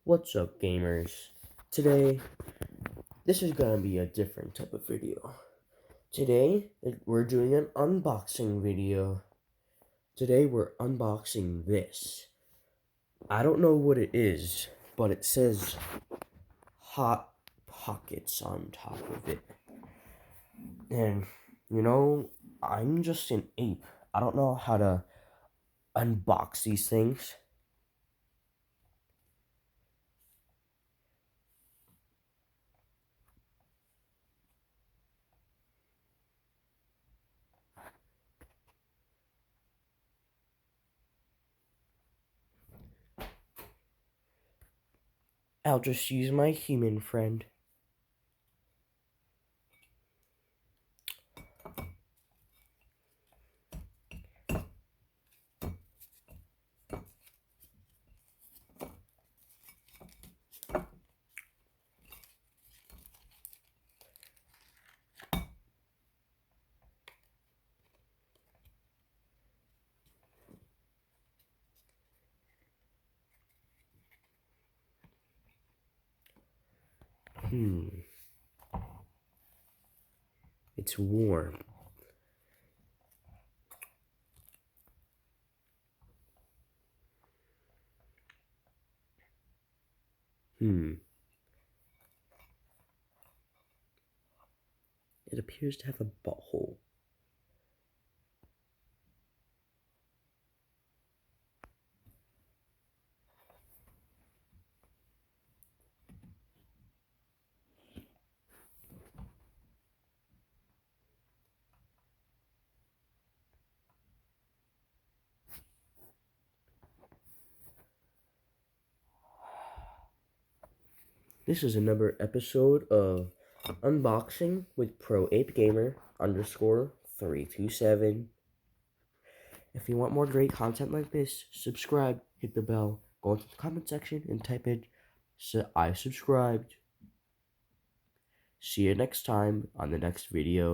What's up, gamers? Today, this is gonna be a different type of video. Today, we're doing an unboxing video. Today, we're unboxing this. I don't know what it is, but it says Hot Pockets on top of it. And, I'm just an ape. I don't know how to unbox these things. I'll just use my human friend. It's warm. It appears to have a butthole. This is another episode of Unboxing with ProApeGamer_327. If you want more great content like this, subscribe, hit the bell, go into the comment section and type in I subscribed. See you next time on the next video.